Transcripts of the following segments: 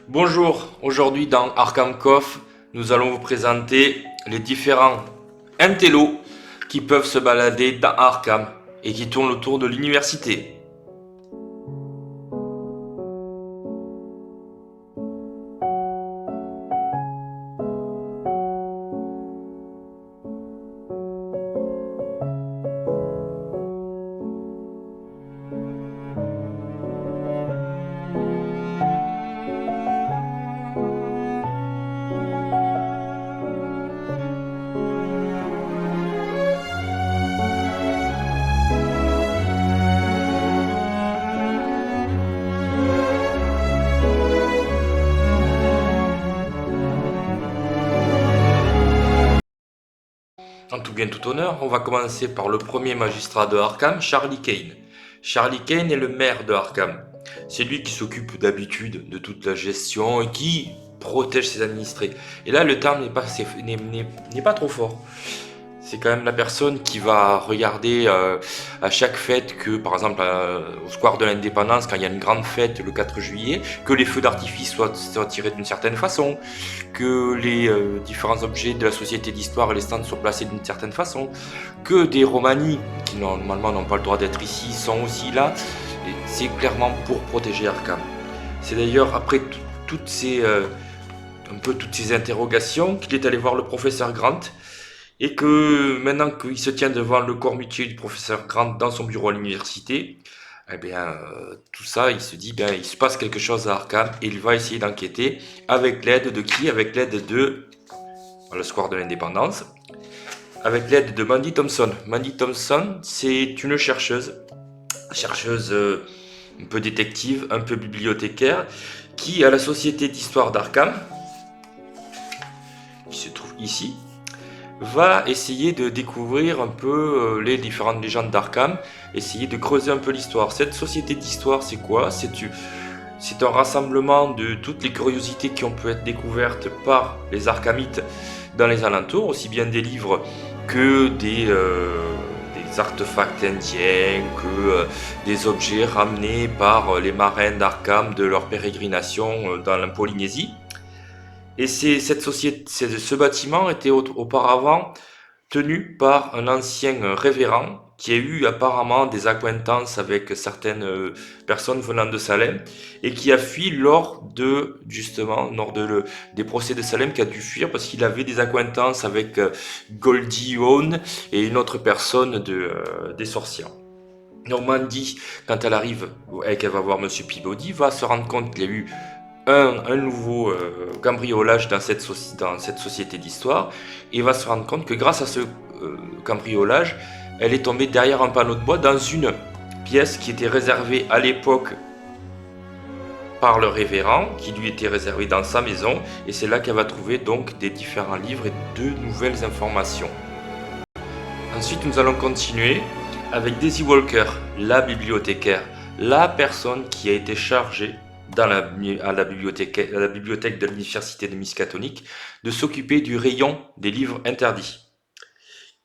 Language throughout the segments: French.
Bonjour, aujourd'hui dans Arkham Coff, nous allons vous présenter les différents intellos qui peuvent se balader dans Arkham et qui tournent autour de l'université. En tout bien tout honneur, on va commencer par le premier magistrat de Arkham, Charlie Kane. Charlie Kane est le maire de Arkham. C'est lui qui s'occupe d'habitude de toute la gestion et qui protège ses administrés. Et là, le terme n'est pas trop fort. C'est quand même la personne qui va regarder à chaque fête que, par exemple, au square de l'Indépendance, quand il y a une grande fête le 4 juillet, que les feux d'artifice soient tirés d'une certaine façon, que les différents objets de la société d'histoire et les stands soient placés d'une certaine façon, que des Romani, qui normalement n'ont pas le droit d'être ici, sont aussi là. C'est clairement pour protéger Arkham. C'est d'ailleurs après toutes ces interrogations qu'il est allé voir le professeur Grant, et que maintenant qu'il se tient devant le corps mutuel du professeur Grant dans son bureau à l'université, eh bien, tout ça, il se dit, bien, il se passe quelque chose à Arkham et il va essayer d'enquêter avec l'aide de qui? Avec l'aide de le square de l'Indépendance, avec l'aide de Mandy Thompson. Mandy Thompson, c'est une chercheuse un peu détective, un peu bibliothécaire, qui à la Société d'Histoire d'Arkham, qui se trouve ici, va essayer de découvrir un peu les différentes légendes d'Arkham, essayer de creuser un peu l'histoire. Cette société d'histoire, c'est quoi? C'est un rassemblement de toutes les curiosités qui ont pu être découvertes par les Arkhamites dans les alentours, aussi bien des livres que des artefacts indiens, que des objets ramenés par les marins d'Arkham de leur pérégrination dans la Polynésie. Et ce bâtiment était auparavant tenu par un ancien révérend qui a eu apparemment des accointances avec certaines personnes venant de Salem et qui a fui lors des procès de Salem, qui a dû fuir parce qu'il avait des accointances avec Goldie Hawn et une autre personne des sorcières. Normandie, quand elle arrive et qu'elle va voir Monsieur Peabody, va se rendre compte qu'il y a eu un nouveau cambriolage dans cette société d'histoire, et va se rendre compte que grâce à ce cambriolage, elle est tombée derrière un panneau de bois dans une pièce qui était réservée à l'époque par le révérend, qui lui était réservée dans sa maison, et c'est là qu'elle va trouver donc des différents livres et de nouvelles informations. Ensuite, nous allons continuer avec Daisy Walker, la bibliothécaire, la personne qui a été chargée à la bibliothèque de l'université de Miskatonic de s'occuper du rayon des livres interdits.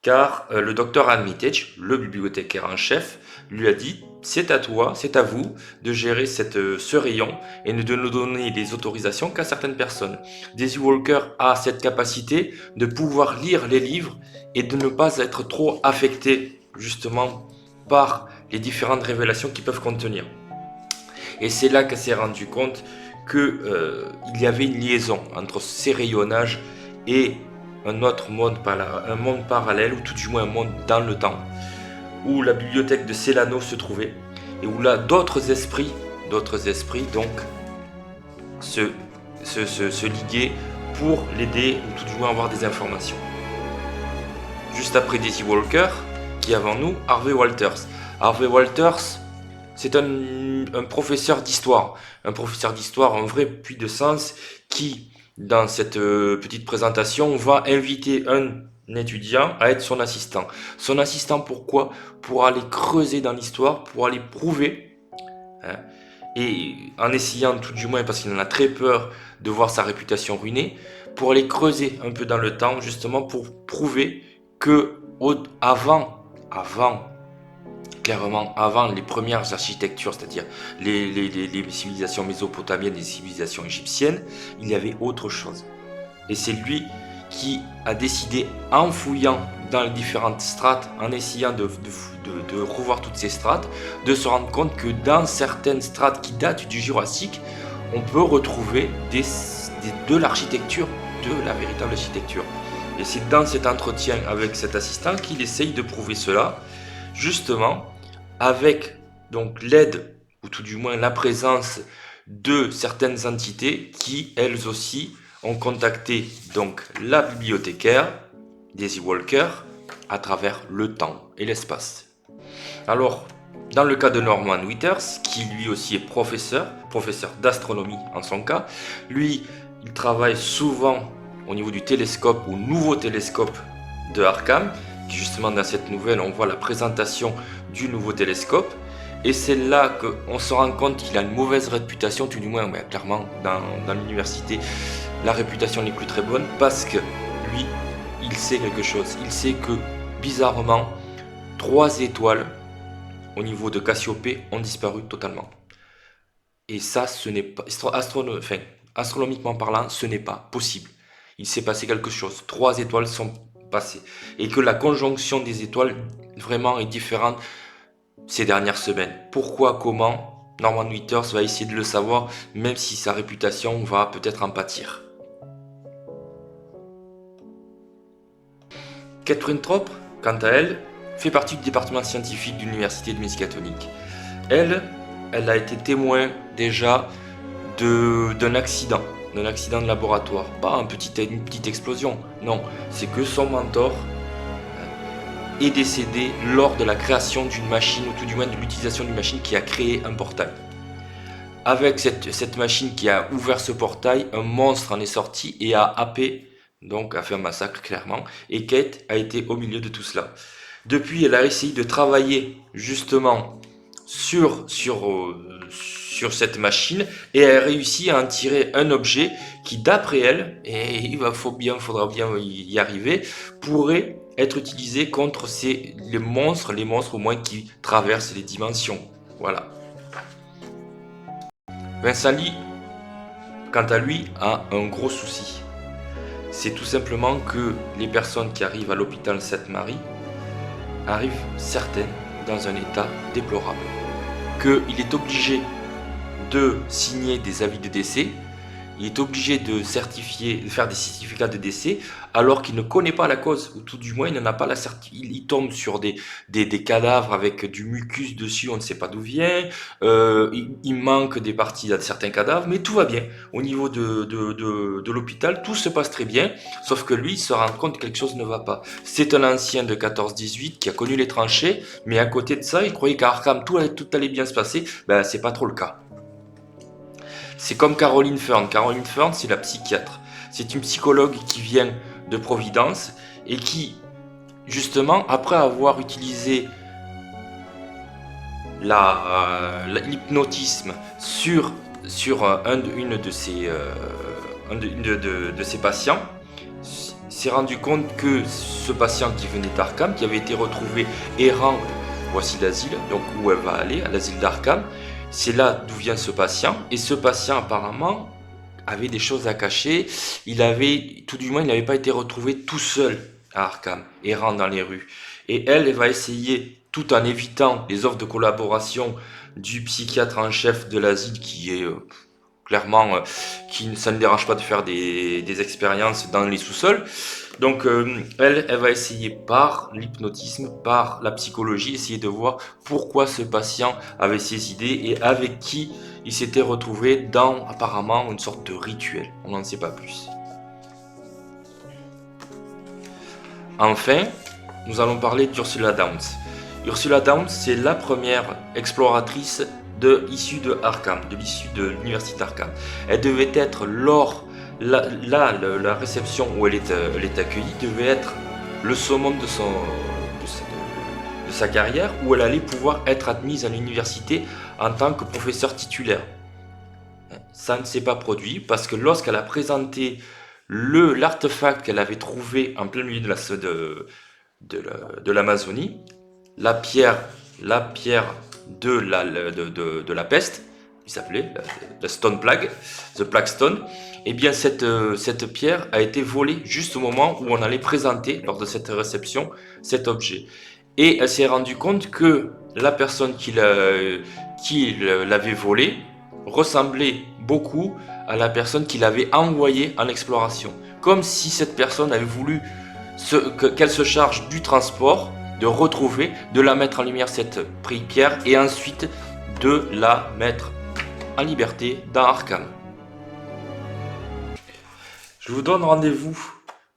Car le docteur Armitage, le bibliothécaire en chef, lui a dit « C'est à toi, c'est à vous de gérer ce rayon et de ne donner les autorisations qu'à certaines personnes. » Daisy Walker a cette capacité de pouvoir lire les livres et de ne pas être trop affectée justement par les différentes révélations qu'ils peuvent contenir. Et c'est là qu'elle s'est rendue compte qu'il y avait une liaison entre ces rayonnages et un autre monde, un monde parallèle, ou tout du moins un monde dans le temps, où la bibliothèque de Célano se trouvait, et où là d'autres esprits donc se liguaient pour l'aider, ou tout du moins avoir des informations. Juste après Daisy Walker, qui est avant nous, Harvey Walters. Harvey Walters, c'est un professeur d'histoire, un vrai puits de sens qui, dans cette petite présentation, va inviter un étudiant à être son assistant. Son assistant, pourquoi? Pour aller creuser dans l'histoire, pour aller prouver, et en essayant tout du moins, parce qu'il en a très peur de voir sa réputation ruinée, pour aller creuser un peu dans le temps, justement pour prouver que avant clairement avant les premières architectures, c'est-à-dire les civilisations mésopotamiennes et les civilisations égyptiennes, il y avait autre chose. Et c'est lui qui a décidé, en fouillant dans les différentes strates, en essayant de revoir toutes ces strates, de se rendre compte que dans certaines strates qui datent du Jurassique, on peut retrouver de l'architecture, de la véritable architecture. Et c'est dans cet entretien avec cet assistant qu'il essaye de prouver cela, justement avec donc l'aide, ou tout du moins la présence de certaines entités qui, elles aussi, ont contacté donc la bibliothécaire, Daisy Walker, à travers le temps et l'espace. Alors, dans le cas de Norman Withers, qui lui aussi est professeur d'astronomie en son cas, lui, il travaille souvent au niveau du télescope, ou nouveau télescope de Arkham, qui justement dans cette nouvelle, on voit la présentation du nouveau télescope, et c'est là qu'on se rend compte qu'il a une mauvaise réputation, tout du moins, mais clairement, dans l'université, la réputation n'est plus très bonne, parce que lui, il sait quelque chose. Il sait que, bizarrement, 3 étoiles au niveau de Cassiopée ont disparu totalement. Et ça, ce n'est pas, astronomiquement parlant, ce n'est pas possible. Il s'est passé quelque chose. 3 étoiles sont passées. Et que la conjonction des étoiles, vraiment, est différente ces dernières semaines. Pourquoi, comment? Norman Withers va essayer de le savoir, même si sa réputation va peut-être en pâtir. Catherine Tropp, quant à elle, fait partie du département scientifique de l'université de Miskatonic. Elle a été témoin déjà d'un accident de laboratoire. Pas une petite explosion, non. C'est que son mentor est décédé lors de la création d'une machine, ou tout du moins de l'utilisation d'une machine qui a créé un portail. Avec cette machine qui a ouvert ce portail, un monstre en est sorti et a happé, donc a fait un massacre clairement, et Kate a été au milieu de tout cela. Depuis, elle a essayé de travailler justement sur cette machine, et elle a réussi à en tirer un objet qui, d'après elle, et il faudra bien y arriver, pourrait être utilisé contre les monstres au moins qui traversent les dimensions. Voilà. Vincent Lee, quant à lui, a un gros souci. C'est tout simplement que les personnes qui arrivent à l'hôpital Sainte-Marie arrivent certaines dans un état déplorable. Qu'il est obligé de signer des avis de décès, il est obligé de faire des certificats de décès alors qu'il ne connaît pas la cause, ou tout du moins il n'en a pas la certitude. Il tombe sur des cadavres avec du mucus dessus, on ne sait pas d'où vient, il manque des parties de certains cadavres, mais tout va bien. Au niveau de l'hôpital, tout se passe très bien, sauf que lui, il se rend compte que quelque chose ne va pas. C'est un ancien de 14-18 qui a connu les tranchées, mais à côté de ça, il croyait qu'à Arkham, tout allait bien se passer. Ben, c'est pas trop le cas. C'est comme Caroline Fern. Caroline Fern, c'est la psychiatre. C'est une psychologue qui vient de Providence et qui, justement, après avoir utilisé l'hypnotisme sur une de ses patients, s'est rendu compte que ce patient qui venait d'Arkham, qui avait été retrouvé errant, voici l'asile, donc où elle va aller, à l'asile d'Arkham, c'est là d'où vient ce patient, et ce patient apparemment avait des choses à cacher, il n'avait pas été retrouvé tout seul à Arkham, errant dans les rues. Et elle va essayer, tout en évitant les offres de collaboration du psychiatre en chef de l'asile, qui est clairement, ça ne dérange pas de faire des expériences dans les sous-sols. Donc elle va essayer par l'hypnotisme, par la psychologie, essayer de voir pourquoi ce patient avait ces idées et avec qui il s'était retrouvé dans apparemment une sorte de rituel. On n'en sait pas plus. Enfin, nous allons parler d'Ursula Downs. Ursula Downs, c'est la première exploratrice issue de Arkham, l'issue de l'université d'Arkham. Elle devait être la réception où elle est accueillie devait être le summum de sa carrière, où elle allait pouvoir être admise à l'université en tant que professeur titulaire. Ça ne s'est pas produit parce que lorsqu'elle a présenté l'artefact qu'elle avait trouvé en plein milieu de l'Amazonie, la pierre la pierre de la peste, il s'appelait la Stone Plague, The Plague Stone. Et bien cette pierre a été volée juste au moment où on allait présenter, lors de cette réception, cet objet. Et elle s'est rendue compte que la personne qui l'avait volé ressemblait beaucoup à la personne qui l'avait envoyée en exploration. Comme si cette personne avait voulu qu'elle se charge du transport, de retrouver, de la mettre en lumière cette pierre et ensuite de la mettre en liberté dans Arkham. Je vous donne rendez-vous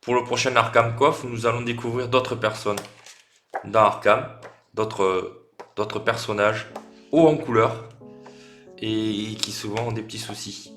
pour le prochain Arkham Coff où nous allons découvrir d'autres personnes dans Arkham, d'autres personnages hauts en couleur et qui souvent ont des petits soucis.